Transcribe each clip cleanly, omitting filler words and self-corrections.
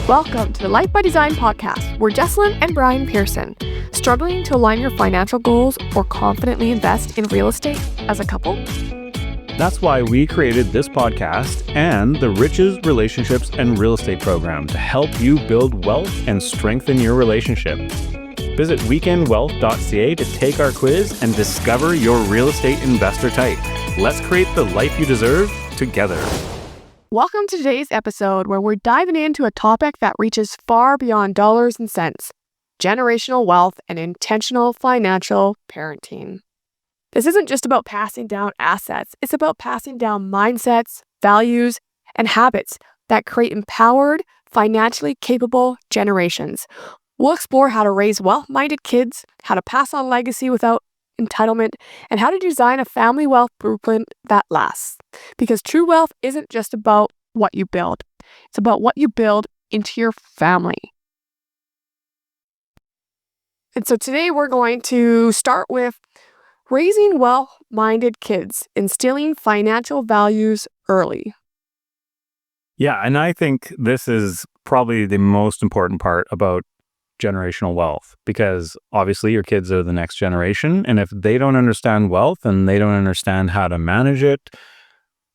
Welcome to the Life by Design podcast. We're Jessilyn and Brian Persson. Struggling to align your financial goals or confidently invest in real estate as a couple? That's why we created this podcast and the Riches, Relationships, and Real Estate program to help you build wealth and strengthen your relationship. Visit weekendwealth.ca to take our quiz and discover your real estate investor type. Let's create the life you deserve together. Welcome to today's episode where we're diving into a topic that reaches far beyond dollars and cents: generational wealth and intentional financial parenting. This isn't just about passing down assets. It's about passing down mindsets, values, and habits that create empowered, financially capable generations. We'll explore how to raise wealth-minded kids, how to pass on legacy without entitlement, and how to design a family wealth blueprint that lasts. Because true wealth isn't just about what you build. It's about what you build into your family. And so today we're going to start with raising wealth-minded kids, instilling financial values early. Yeah, and I think this is probably the most important part about generational wealth, because obviously your kids are the next generation, and if they don't understand wealth and they don't understand how to manage it,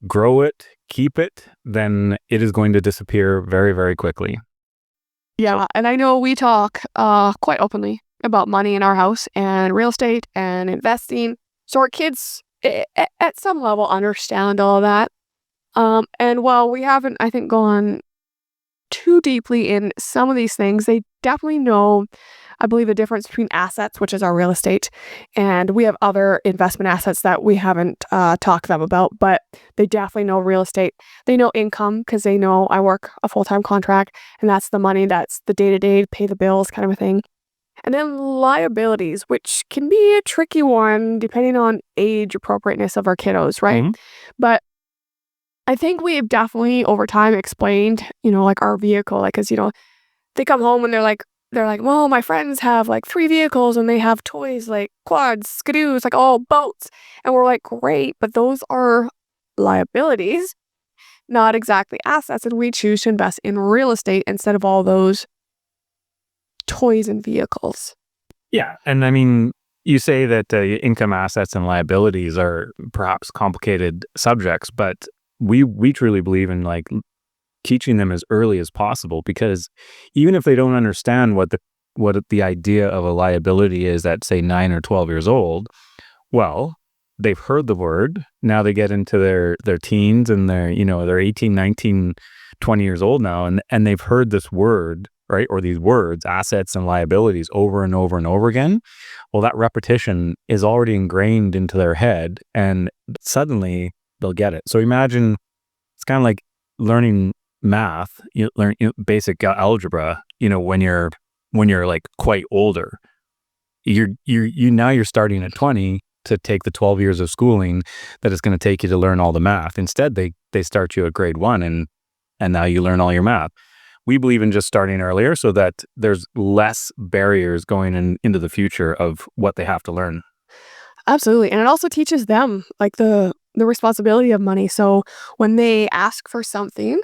grow it, keep it, then it is going to disappear very, very quickly. Yeah, and I know we talk quite openly about money in our house and real estate and investing, so our kids at some level understand all that. And while we haven't, I think, gone too deeply in some of these things, they definitely know, I believe, the difference between assets, which is our real estate, and we have other investment assets that we haven't talked to them about, but they definitely know real estate. They know income because they know I work a full-time contract, and that's the money, that's the day-to-day, pay the bills kind of a thing. And then liabilities, which can be a tricky one depending on age appropriateness of our kiddos, right? Mhm. But I think we've definitely over time explained, like our vehicle, like, cause they come home and they're like, well, my friends have like 3 vehicles and they have toys like quads, skidoos, like all boats. And we're like, great, but those are liabilities, not exactly assets. And we choose to invest in real estate instead of all those toys and vehicles. Yeah, and I mean, you say that income, assets, and liabilities are perhaps complicated subjects, but we truly believe in like teaching them as early as possible, because even if they don't understand what the idea of a liability is at, say, 9 or 12 years old, well, they've heard the word. Now they get into their teens and they're 18, 19, 20 years old now, and they've heard this word, right, or these words, assets and liabilities, over and over and over again. Well, that repetition is already ingrained into their head, and suddenly they'll get it. So imagine it's kind of like learning math. You learn basic algebra. When you're like quite older, you're starting at 20 to take the 12 years of schooling that it's going to take you to learn all the math. Instead, they start you at grade 1, and now you learn all your math. We believe in just starting earlier so that there's less barriers going into the future of what they have to learn. Absolutely. And it also teaches them like the responsibility of money. So when they ask for something,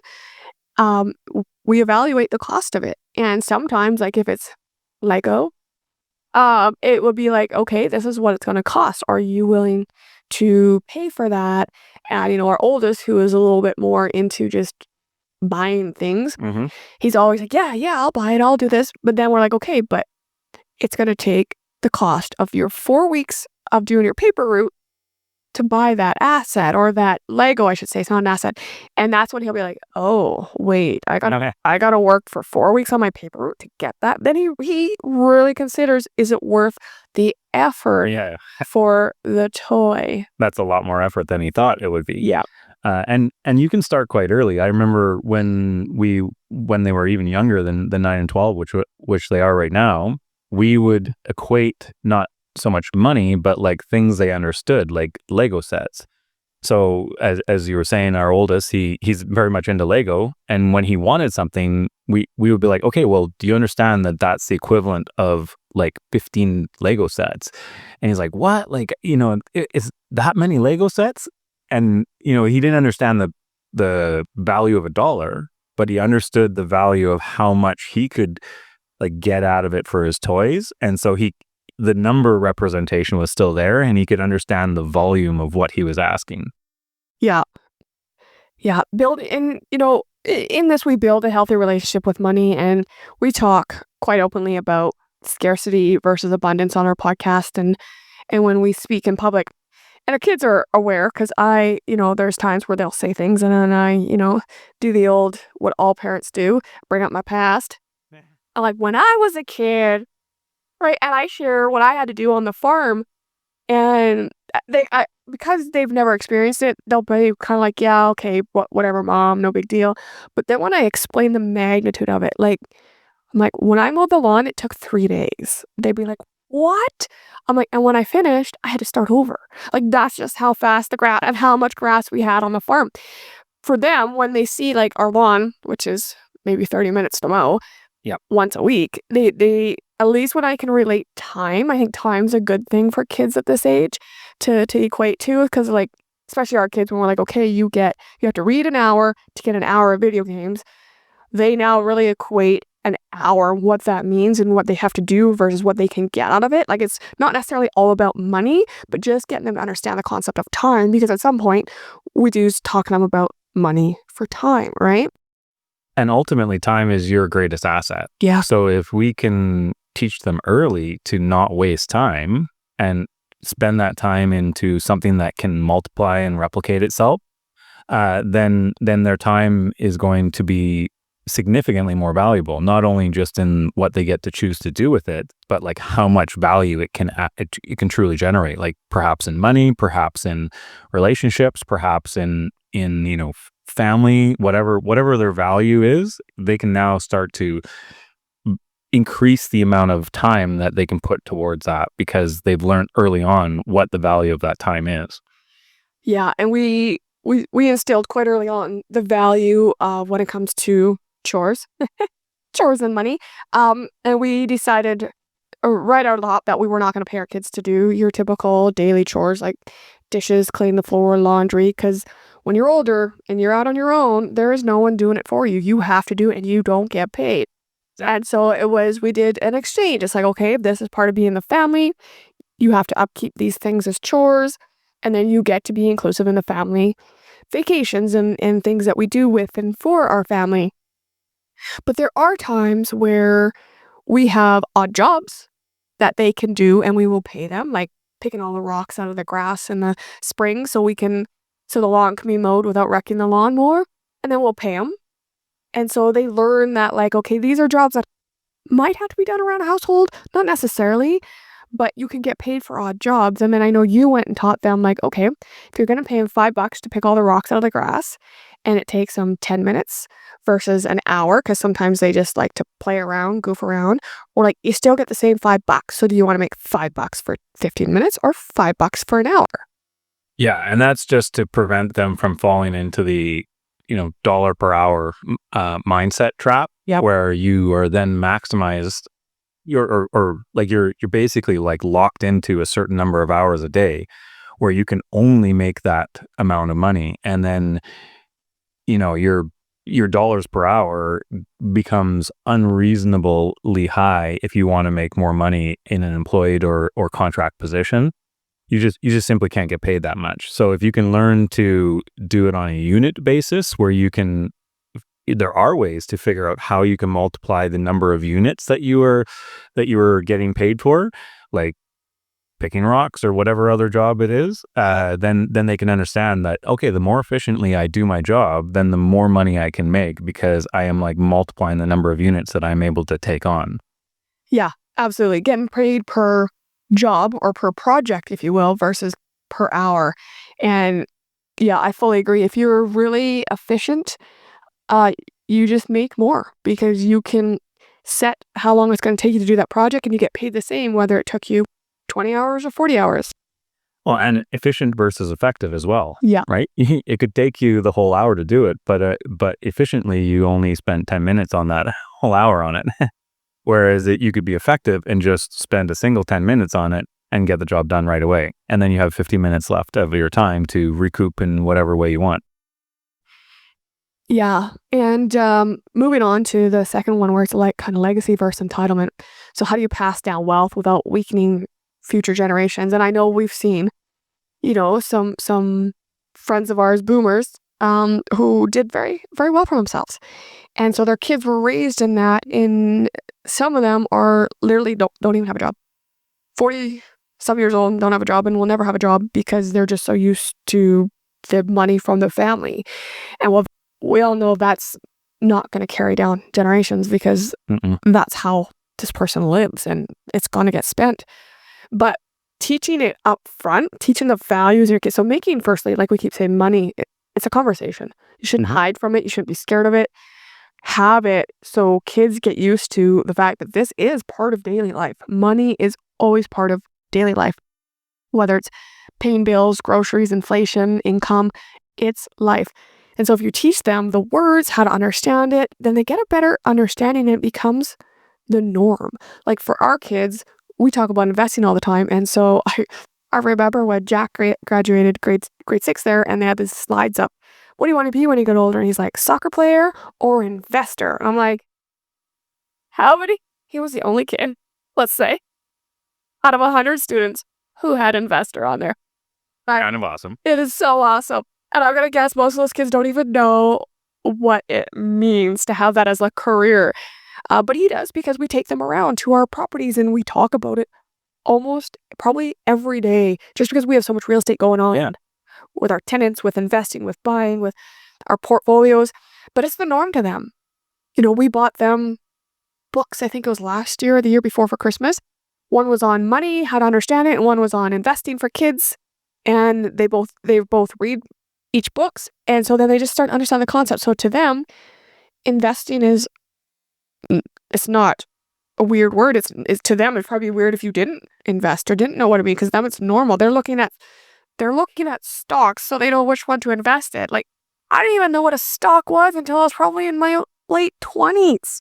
we evaluate the cost of it. And sometimes, like if it's Lego, it would be like, okay, this is what it's going to cost. Are you willing to pay for that? And, our oldest, who is a little bit more into just buying things, Mm-hmm. he's always like, yeah, I'll buy it. I'll do this. But then we're like, okay, but it's going to take the cost of your 4 weeks of doing your paper route to buy that asset, or that Lego, I should say. It's not an asset. And that's when he'll be like, oh, wait, I gotta work for 4 weeks on my paper route to get that. Then he really considers, is it worth the effort for the toy? That's a lot more effort than he thought it would be. Yeah. And you can start quite early. I remember when they were even younger than 9 and 12, which they are right now, we would equate not so much money, but like things they understood, like Lego sets. So as you were saying, our oldest, he's very much into Lego, and when he wanted something, we would be like, okay, well, do you understand that that's the equivalent of like 15 Lego sets? And he's like, what? Like, is that many Lego sets? And he didn't understand the value of $1, but he understood the value of how much he could like get out of it for his toys. And so the number representation was still there, and he could understand the volume of what he was asking. Yeah. Yeah. In this, we build a healthy relationship with money, and we talk quite openly about scarcity versus abundance on our podcast and when we speak in public. And our kids are aware because there's times where they'll say things and then I, do the old, what all parents do, bring up my past. I'm like, when I was a kid, right? And I share what I had to do on the farm. And because they've never experienced it, they'll be kind of like, yeah, okay, whatever, mom, no big deal. But then when I explain the magnitude of it, like, I'm like, when I mowed the lawn, it took 3 days. They'd be like, what? I'm like, and when I finished, I had to start over. Like, that's just how fast the grass and how much grass we had on the farm. For them, when they see like our lawn, which is maybe 30 minutes to mow, Yep. once a week, they at least when I can relate time, I think time's a good thing for kids at this age to equate to, because like, especially our kids, when we're like, okay, you have to read an hour to get an hour of video games. They now really equate an hour, what that means and what they have to do versus what they can get out of it. Like, it's not necessarily all about money, but just getting them to understand the concept of time, because at some point we do talk to them about money for time, right? And ultimately, time is your greatest asset. Yeah. So if we can teach them early to not waste time and spend that time into something that can multiply and replicate itself, then their time is going to be significantly more valuable, not only just in what they get to choose to do with it, but like how much value it can truly generate, like perhaps in money, perhaps in relationships, perhaps in family, whatever their value is. They can now start to increase the amount of time that they can put towards that because they've learned early on what the value of that time is. Yeah, and we instilled quite early on the value of when it comes to chores, chores and money. And we decided right out of the hop that we were not going to pay our kids to do your typical daily chores like dishes, clean the floor, laundry, because when you're older and you're out on your own, there is no one doing it for you. You have to do it and you don't get paid. And so we did an exchange. It's like, okay, this is part of being the family. You have to upkeep these things as chores, and then you get to be inclusive in the family vacations and things that we do with and for our family. But there are times where we have odd jobs that they can do and we will pay them, like picking all the rocks out of the grass in the spring so the lawn can be mowed without wrecking the lawnmower, and then we'll pay them. And so they learn that, like, okay, these are jobs that might have to be done around a household, not necessarily, but you can get paid for odd jobs. And then I know you went and taught them, like, okay, if you're going to pay them $5 to pick all the rocks out of the grass and it takes them 10 minutes versus an hour, because sometimes they just like to play around, goof around, or like you still get the same $5. So do you want to make $5 for 15 minutes or $5 for an hour? Yeah. And that's just to prevent them from falling into the dollar per hour mindset trap. Yep. Where you are then maximized you're basically like locked into a certain number of hours a day where you can only make that amount of money, and then your dollars per hour becomes unreasonably high if you want to make more money in an employed or contract position. You just simply can't get paid that much. So if you can learn to do it on a unit basis where there are ways to figure out how you can multiply the number of units that you were getting paid for, like picking rocks or whatever other job it is, then they can understand that, okay, the more efficiently I do my job, then the more money I can make because I am like multiplying the number of units that I'm able to take on. Yeah, absolutely. Getting paid per job or per project, if you will, versus per hour. And yeah, I fully agree. If you're really efficient, you just make more because you can set how long it's going to take you to do that project and you get paid the same whether it took you 20 hours or 40 hours. Well, and efficient versus effective as well. Yeah. Right? It could take you the whole hour to do it, but efficiently you only spend 10 minutes on that whole hour on it. Whereas you could be effective and just spend a single 10 minutes on it and get the job done right away. And then you have 50 minutes left of your time to recoup in whatever way you want. Yeah. And moving on to the second one where it's like kind of legacy versus entitlement. So how do you pass down wealth without weakening future generations? And I know we've seen, some friends of ours, boomers, who did very, very well for themselves. And so their kids were raised in that. In some of them are literally don't even have a job. 40 some years old, don't have a job and will never have a job because they're just so used to the money from the family. And we all know that's not going to carry down generations because Mm-mm. that's how this person lives and it's going to get spent. But teaching it up front, teaching the values in your kids. So making, firstly, like we keep saying, money, it's a conversation. You shouldn't hide from it. You shouldn't be scared of it. Have it so kids get used to the fact that this is part of daily life. Money is always part of daily life, whether it's paying bills, groceries, inflation, income, it's life. And so if you teach them the words, how to understand it, then they get a better understanding and it becomes the norm. Like for our kids, we talk about investing all the time. And so I remember when Jack graduated grade 6 there and they had these slides up. What do you want to be when you get older? And he's like, soccer player or investor? And I'm like, how many? He was the only kid, let's say, out of 100 students who had investor on there. Kind of awesome. It is so awesome. And I'm going to guess most of those kids don't even know what it means to have that as a career. But he does because we take them around to our properties and we talk about it almost probably every day just because we have so much real estate going on with our tenants, with investing, with buying, with our portfolios. But it's the norm to them. We bought them books, I think it was last year or the year before for Christmas. One was on money, how to understand it, and one was on investing for kids. And they both read each books. And so then they just start to understand the concept. So to them, investing it's not a weird word. It's to them, it'd probably be weird if you didn't invest or didn't know what it means because them it's normal. They're looking at stocks so they know which one to invest in. Like, I didn't even know what a stock was until I was probably in my late 20s.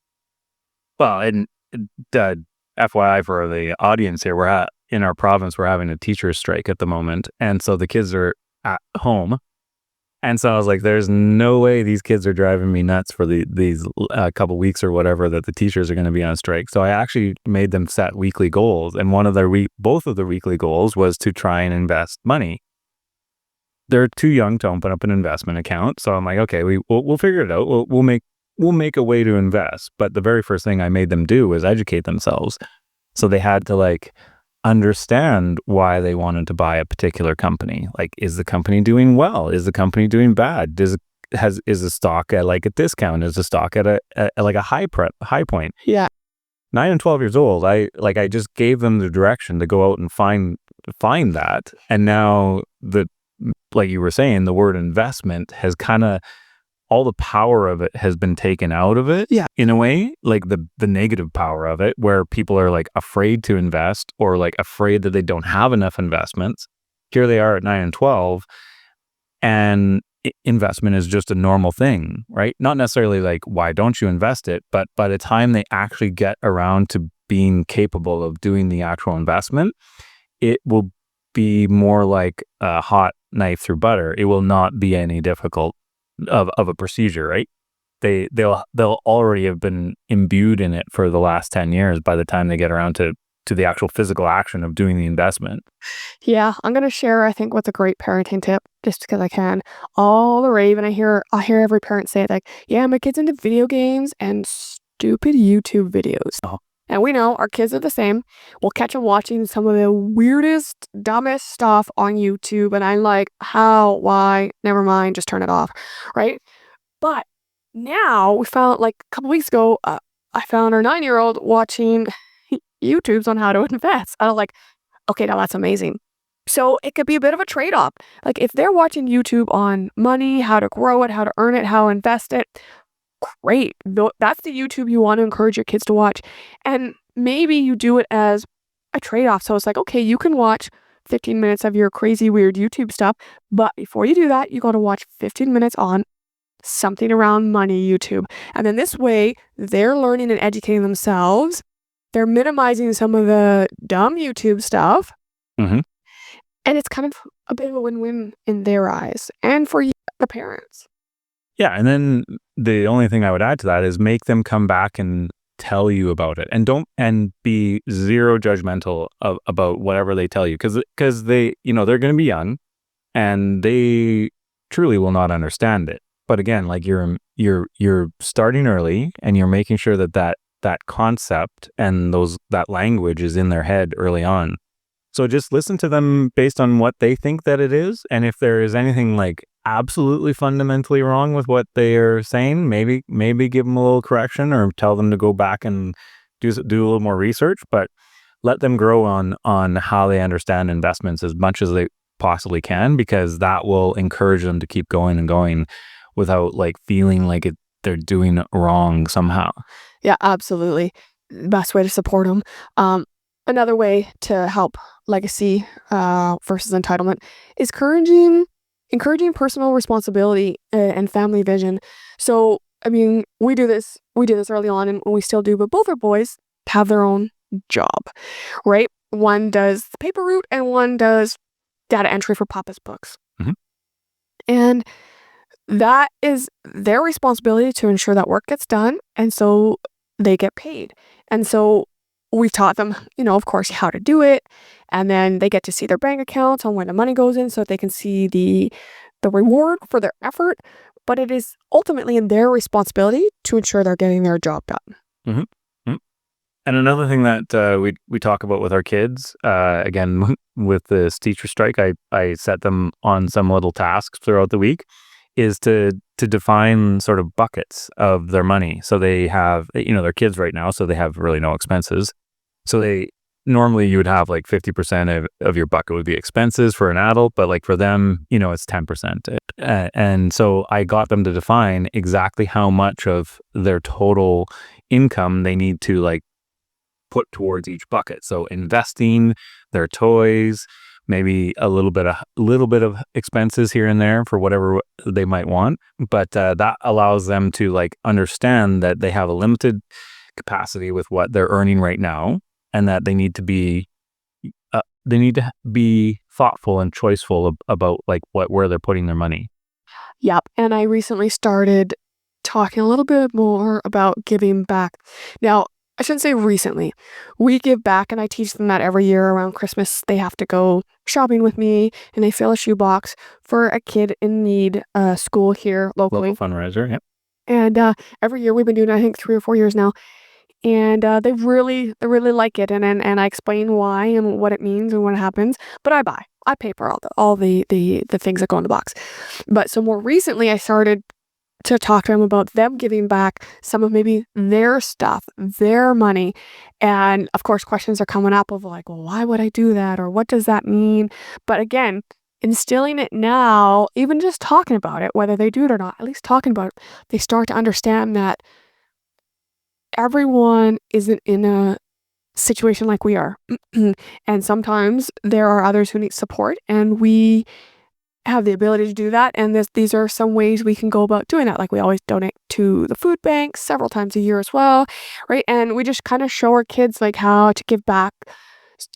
Well, and FYI for the audience here, in our province, we're having a teacher's strike at the moment. And so the kids are at home. And so I was like, there's no way these kids are driving me nuts for these couple weeks or whatever that the teachers are going to be on strike. So I actually made them set weekly goals. And both of the weekly goals was to try and invest money. They're too young to open up an investment account. So I'm like, okay, we'll figure it out. We'll make a way to invest. But the very first thing I made them do was educate themselves. So they had to understand why they wanted to buy a particular company. Like, is the company doing well? Is the company doing bad? Is the stock at a discount? Is the stock at a high point? Yeah. 9 and 12 years old, I just gave them the direction to go out and find that. And now like you were saying, the word investment has kind of, all the power of it has been taken out of it. Yeah. In a way, like the negative power of it, where people are afraid to invest or afraid that they don't have enough investments. Here they are at 9 and 12, and investment is just a normal thing, right? Not necessarily why don't you invest it, but by the time they actually get around to being capable of doing the actual investment, it will be more like a hot knife through butter. It will not be any difficult of a procedure, right? They'll already have been imbued in it for the last 10 years by the time they get around to the actual physical action of doing the investment. Yeah, I'm gonna share, I think, what's a great parenting tip, just because I can. All the rave, and I hear every parent say it, like, yeah, my kid's into video games and stupid YouTube videos. Oh. And we know our kids are the same. We'll catch them watching some of the weirdest, dumbest stuff on YouTube, and I'm like, how, why, never mind, just turn it off, right? But now we found, a couple weeks ago, I found our 9-year-old watching YouTubes on how to invest. I was like, okay, now that's amazing. So it could be a bit of a trade-off. Like if they're watching YouTube on money, how to grow it, how to earn it, how to invest it, great. That's the YouTube you want to encourage your kids to watch. And maybe you do it as a trade-off. So it's like, okay, you can watch 15 minutes of your crazy, weird YouTube stuff. But before you do that, you got to watch 15 minutes on something around money YouTube. And then this way, they're learning and educating themselves. They're minimizing some of the dumb YouTube stuff. Mm-hmm. And it's kind of a bit of a win-win in their eyes and for you, the parents. Yeah, and then the only thing I would add to that is make them come back and tell you about it, and don't and be zero judgmental about whatever they tell you, because they, they're going to be young and they truly will not understand it. But again, like you're starting early, and you're making sure that concept and that language is in their head early on. So just listen to them based on what they think that it is. And if there is anything like absolutely fundamentally wrong with what they are saying, maybe give them a little correction, or tell them to go back and do a little more research. But let them grow on how they understand investments as much as they possibly can, because that will encourage them to keep going and going without like feeling like they're doing it wrong somehow. Yeah, absolutely. Best way to support them. Another way to help legacy versus entitlement is encouraging personal responsibility and family vision. So, I mean, we do this early on, and we still do, but both our boys have their own job, right? One does the paper route, and one does data entry for Papa's books. Mhm. And that is their responsibility to ensure that work gets done, and so they get paid. And so we've taught them, of course, how to do it, and then they get to see their bank accounts on where the money goes in, so they can see the reward for their effort. But it is ultimately their responsibility to ensure they're getting their job done. Mhm. Mm. And another thing that we talk about with our kids, again, with this teacher strike, I set them on some little tasks throughout the week, is to define sort of buckets of their money. So they have, they're kids right now, so they have really no expenses. So normally you would have like 50% of your bucket would be expenses for an adult, but like for them, it's 10%. And so I got them to define exactly how much of their total income they need to like put towards each bucket. So investing, their toys, maybe a little bit of expenses here and there for whatever they might want. But that allows them to like understand that they have a limited capacity with what they're earning right now, and that they need to be thoughtful and choiceful about like where they're putting their money. Yep. And I recently started talking a little bit more about giving back. Now, I shouldn't say recently. We give back, and I teach them that every year around Christmas they have to go shopping with me, and they fill a shoebox for a kid in need school here locally. Local fundraiser, yeah. And every year we've been doing it, I think 3 or 4 years now. And they really like it, and I explain why and what it means and what happens. But I pay for all the things that go in the box. But so more recently, I started to talk to them about them giving back some of maybe their stuff, their money. And of course, questions are coming up of like, well, why would I do that? Or what does that mean? But again, instilling it now, even just talking about it, whether they do it or not, at least talking about it, they start to understand that everyone isn't in a situation like we are. And sometimes there are others who need support, and we have the ability to do that. And these are some ways we can go about doing that. Like we always donate to the food bank several times a year as well, right? And we just kind of show our kids like how to give back.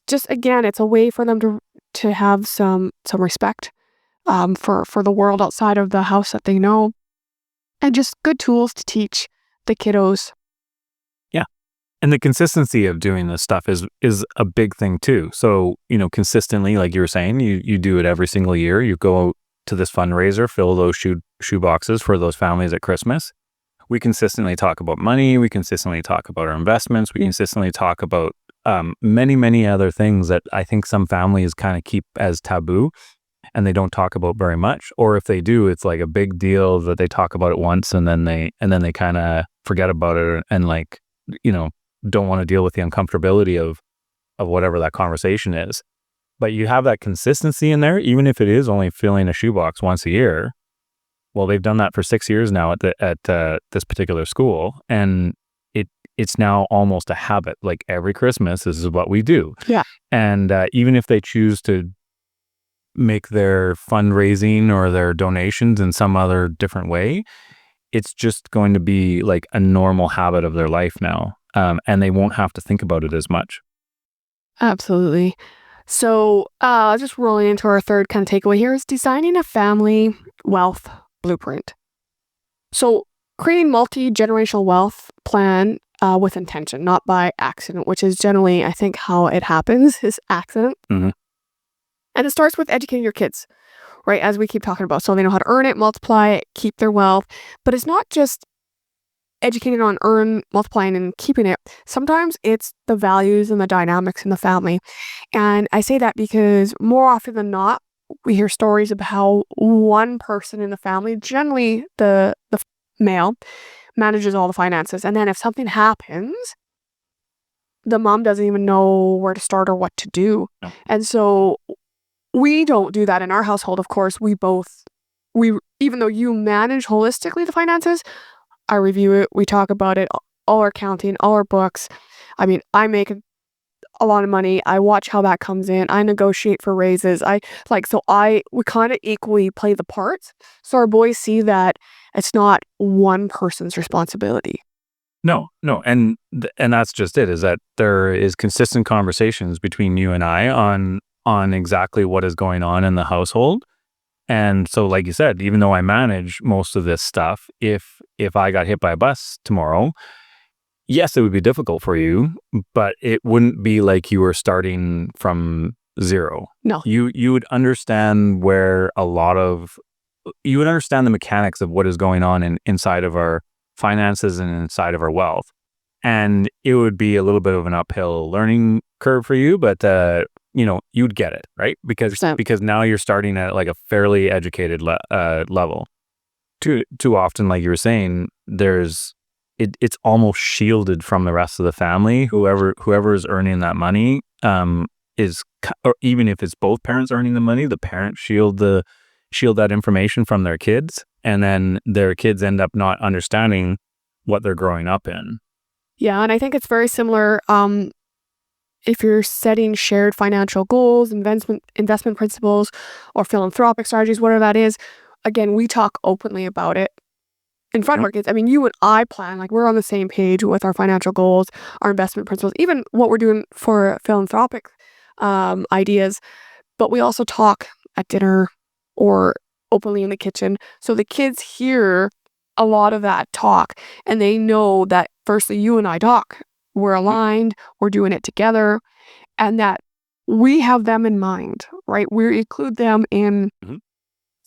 Just again, it's a way for them to have some respect for the world outside of the house that they know, and just good tools to teach the kiddos. Yeah. And the consistency of doing this stuff is a big thing too. So, consistently, like you were saying, you do it every single year. You go to this fundraiser, fill those shoe boxes for those families at Christmas. We consistently talk about money. We consistently talk about our investments. We consistently talk about many, many other things that I think some families kind of keep as taboo, and they don't talk about very much. Or if they do, it's like a big deal that they talk about it once, and then they kind of forget about it, and like, don't want to deal with the uncomfortability of whatever that conversation is. But you have that consistency in there, even if it is only filling a shoebox once a year. Well, they've done that for 6 years now at this particular school, and it's now almost a habit. Like every Christmas, this is what we do. Yeah. And even if they choose to make their fundraising or their donations in some other different way, it's just going to be like a normal habit of their life now. And they won't have to think about it as much. Absolutely. So, just rolling into our third kind of takeaway here is designing a family wealth blueprint. So creating multi-generational wealth plan with intention, not by accident, which is generally, I think, how it happens is accident. Mhm. And it starts with educating your kids, right? As we keep talking about. So they know how to earn it, multiply it, keep their wealth. But it's not just educating on earn, multiplying, and keeping it. Sometimes it's the values and the dynamics in the family. And I say that because more often than not, we hear stories about how one person in the family, generally the male, manages all the finances. And then if something happens, the mom doesn't even know where to start or what to do. No. And so we don't do that in our household. Of course, we even though you manage holistically the finances, I review it, we talk about it, all our accounting, all our books. I mean, I make a lot of money. I watch how that comes in. I negotiate for raises. We kind of equally play the parts. So our boys see that it's not one person's responsibility. No, no, and that's just it. Is that there is consistent conversations between you and I on exactly what is going on in the household. And so, like you said, even though I manage most of this stuff, if I got hit by a bus tomorrow, yes, it would be difficult for you, but it wouldn't be like you were starting from zero. No. You would understand you would understand the mechanics of what is going on inside of our finances and inside of our wealth. And it would be a little bit of an uphill learning curve for you, but you'd get it, right? Because 100%. because now you're starting at like a fairly educated level. Too often, like you were saying, it's almost shielded from the rest of the family. Whoever is earning that money, or even if it's both parents earning the money, the parents shield that information from their kids, and then their kids end up not understanding what they're growing up in. Yeah, and I think it's very similar. If you're setting shared financial goals, investment principles, or philanthropic strategies, whatever that is, again, we talk openly about it in front of Yep. our kids. I mean, you and I plan, like we're on the same page with our financial goals, our investment principles, even what we're doing for philanthropic ideas. But we also talk at dinner or openly in the kitchen. So the kids hear a lot of that talk and they know that firstly, you and I talk. We're aligned, we're doing it together, and that we have them in mind, right? We include them in Mhm.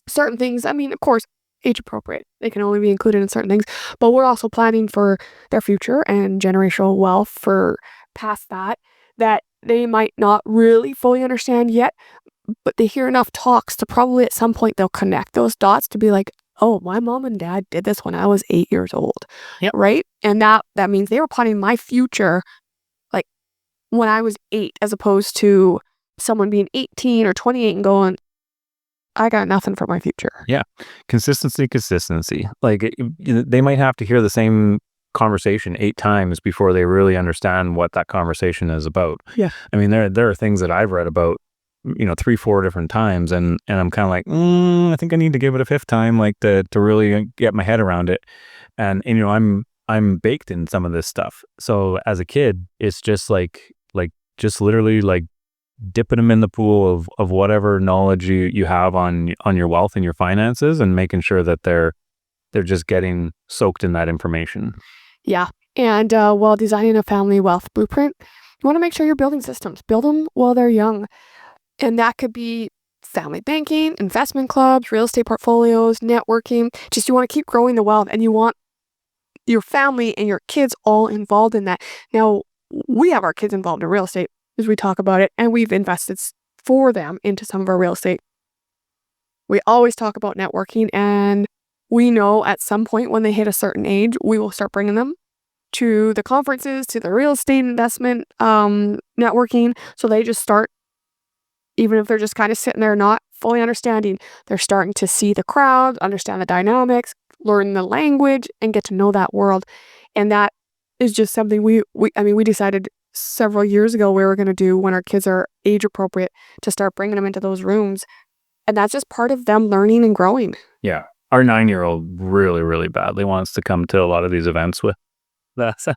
certain things. I mean, of course, age appropriate. They can only be included in certain things, but we're also planning for their future and generational wealth for past that they might not really fully understand yet, but they hear enough talks to probably at some point they'll connect those dots to be like, oh, my mom and dad did this when I was 8 years old. Yep. Right? And that means they were planning my future like when I was 8, as opposed to someone being 18 or 28 and going, I got nothing for my future. Yeah. Consistency. Like they might have to hear the same conversation 8 times before they really understand what that conversation is about. Yeah. I mean, there are things that I've read about, 3, 4 different times, and I'm kind of like, I think I need to give it a fifth time, like to really get my head around it. And I'm baked in some of this stuff. So as a kid, it's just like just literally like dipping them in the pool of whatever knowledge you have on your wealth and your finances, and making sure that they're just getting soaked in that information. Yeah. And while designing a family wealth blueprint, you want to make sure you're building systems. Build them while they're young. And that could be family banking, investment clubs, real estate portfolios, networking. Just you want to keep growing the wealth and you want your family and your kids all involved in that. Now, we have our kids involved in real estate as we talk about it, and we've invested for them into some of our real estate. We always talk about networking, and we know at some point when they hit a certain age, we will start bringing them to the conferences, to the real estate investment networking. So they just start, even if they're just kind of sitting there not fully understanding, they're starting to see the crowd, understand the dynamics, learn the language, and get to know that world. And that is just something we decided several years ago we were going to do when our kids are age appropriate, to start bringing them into those rooms. And that's just part of them learning and growing. Yeah. Our 9-year-old really, really badly wants to come to a lot of these events with us.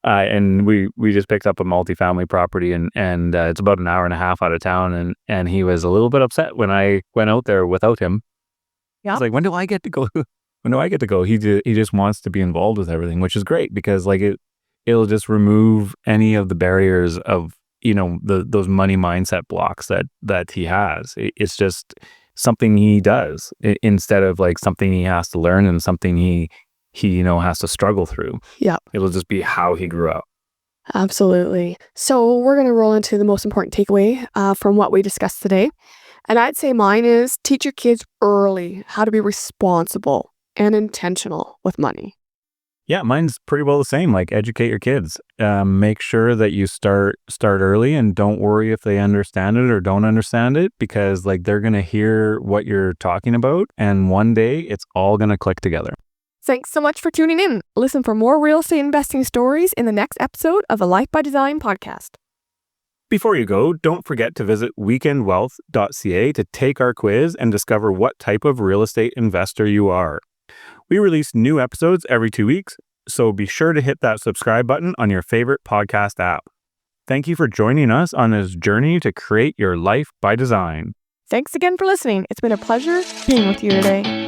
And we just picked up a multifamily property, and it's about an hour and a half out of town, and he was a little bit upset when I went out there without him. Yeah. He's like, when do I get to go no, I get to go. He just wants to be involved with everything, which is great because like it'll just remove any of the barriers of those money mindset blocks that he has. It's just something he does instead of like something he has to learn and something he has to struggle through. Yeah, It'll just be how he grew up. absolutely. So we're going to roll into the most important takeaway from what we discussed today. And I'd say mine is teach your kids early how to be responsible and intentional with money. Yeah, mine's pretty well the same. Like educate your kids. Make sure that you start early, and don't worry if they understand it or don't understand it, because like they're gonna hear what you're talking about, and one day it's all gonna click together. Thanks so much for tuning in. Listen for more real estate investing stories in the next episode of the Life by Design podcast. Before you go, don't forget to visit weekendwealth.ca to take our quiz and discover what type of real estate investor you are. We release new episodes every 2 weeks, so be sure to hit that subscribe button on your favorite podcast app. Thank you for joining us on this journey to create your life by design. Thanks again for listening. It's been a pleasure being with you today.